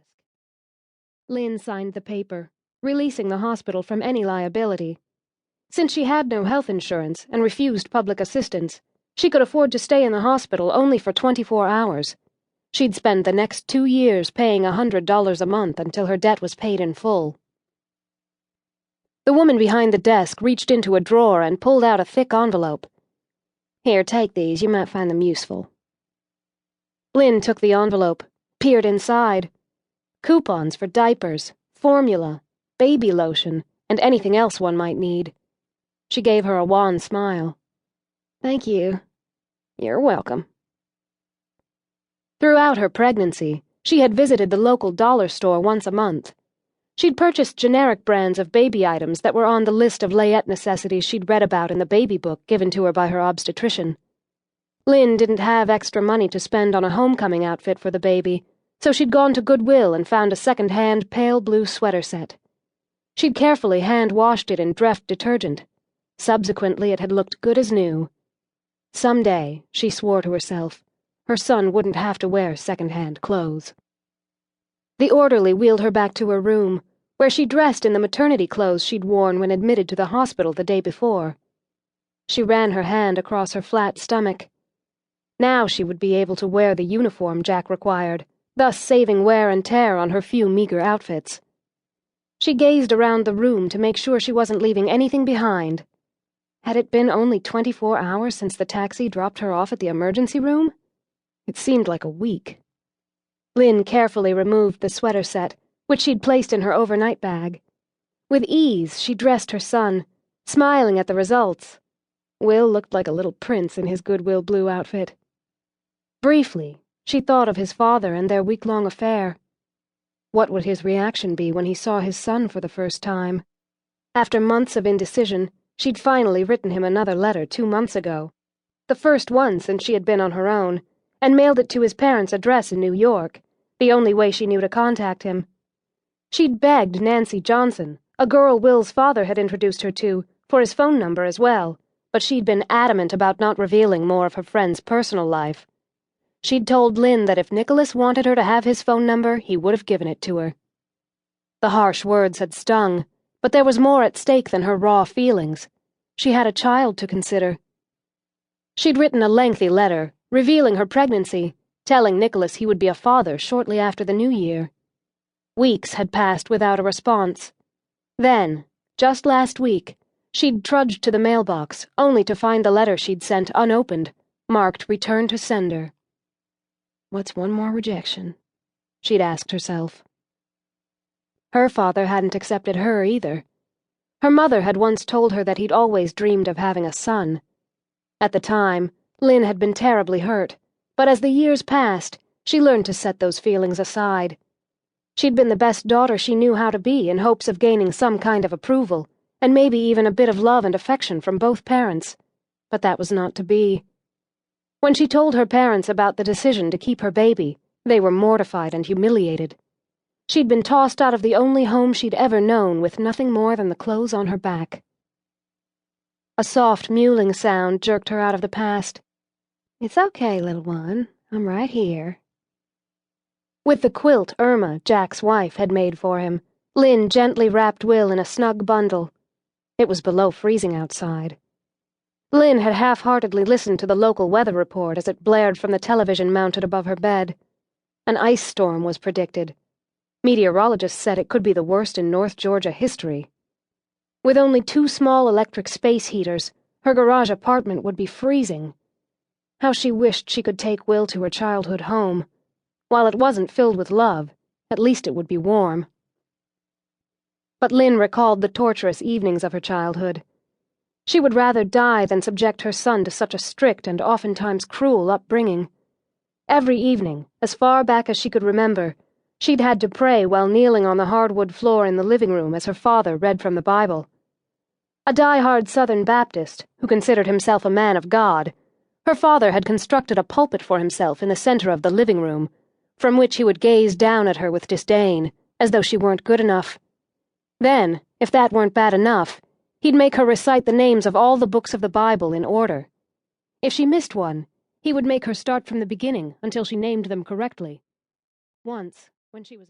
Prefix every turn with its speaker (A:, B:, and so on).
A: desk. Lin signed the paper, releasing the hospital from any liability. Since she had no health insurance and refused public assistance, she could afford to stay in the hospital only for 24 hours. She'd spend the next 2 years paying $100 a month until her debt was paid in full. The woman behind the desk reached into a drawer and pulled out a thick envelope. "Here, take these. You might find them useful." Lin took the envelope, peered inside. Coupons for diapers, formula, baby lotion, and anything else one might need. She gave her a wan smile. "Thank you." "You're welcome." Throughout her pregnancy, she had visited the local dollar store once a month. She'd purchased generic brands of baby items that were on the list of layette necessities she'd read about in the baby book given to her by her obstetrician. Lin didn't have extra money to spend on a homecoming outfit for the baby, so she'd gone to Goodwill and found a second-hand pale blue sweater set. She'd carefully hand-washed it in Dreft detergent. Subsequently, it had looked good as new. Someday, she swore to herself, her son wouldn't have to wear second-hand clothes. The orderly wheeled her back to her room, where she dressed in the maternity clothes she'd worn when admitted to the hospital the day before. She ran her hand across her flat stomach. Now she would be able to wear the uniform Jack required, thus saving wear and tear on her few meager outfits. She gazed around the room to make sure she wasn't leaving anything behind. Had it been only 24 hours since the taxi dropped her off at the emergency room? It seemed like a week. Lin carefully removed the sweater set, which she'd placed in her overnight bag. With ease, she dressed her son, smiling at the results. Will looked like a little prince in his Goodwill blue outfit. Briefly, she thought of his father and their week-long affair. What would his reaction be when he saw his son for the first time? After months of indecision, she'd finally written him another letter 2 months ago, the first one since she had been on her own, and mailed it to his parents' address in New York, the only way she knew to contact him. She'd begged Nancy Johnson, a girl Will's father had introduced her to, for his phone number as well, but she'd been adamant about not revealing more of her friend's personal life. She'd told Lin that if Nicholas wanted her to have his phone number, he would have given it to her. The harsh words had stung, but there was more at stake than her raw feelings. She had a child to consider. She'd written a lengthy letter, revealing her pregnancy, telling Nicholas he would be a father shortly after the new year. Weeks had passed without a response. Then, just last week, she'd trudged to the mailbox, only to find the letter she'd sent unopened, marked Return to Sender. What's one more rejection? She'd asked herself. Her father hadn't accepted her either. Her mother had once told her that he'd always dreamed of having a son. At the time, Lin had been terribly hurt, but as the years passed, she learned to set those feelings aside. She'd been the best daughter she knew how to be in hopes of gaining some kind of approval, and maybe even a bit of love and affection from both parents. But that was not to be. When she told her parents about the decision to keep her baby, they were mortified and humiliated. She'd been tossed out of the only home she'd ever known with nothing more than the clothes on her back. A soft mewling sound jerked her out of the past. "It's okay, little one. I'm right here." With the quilt Irma, Jack's wife, had made for him, Lin gently wrapped Will in a snug bundle. It was below freezing outside. Lin had half-heartedly listened to the local weather report as it blared from the television mounted above her bed. An ice storm was predicted. Meteorologists said it could be the worst in North Georgia history. With only 2 small electric space heaters, her garage apartment would be freezing. How she wished she could take Will to her childhood home. While it wasn't filled with love, at least it would be warm. But Lin recalled the torturous evenings of her childhood. She would rather die than subject her son to such a strict and oftentimes cruel upbringing. Every evening, as far back as she could remember, she'd had to pray while kneeling on the hardwood floor in the living room as her father read from the Bible. A die-hard Southern Baptist, who considered himself a man of God, her father had constructed a pulpit for himself in the center of the living room, from which he would gaze down at her with disdain, as though she weren't good enough. Then, if that weren't bad enough, he'd make her recite the names of all the books of the Bible in order. If she missed one, he would make her start from the beginning until she named them correctly. Once, when she was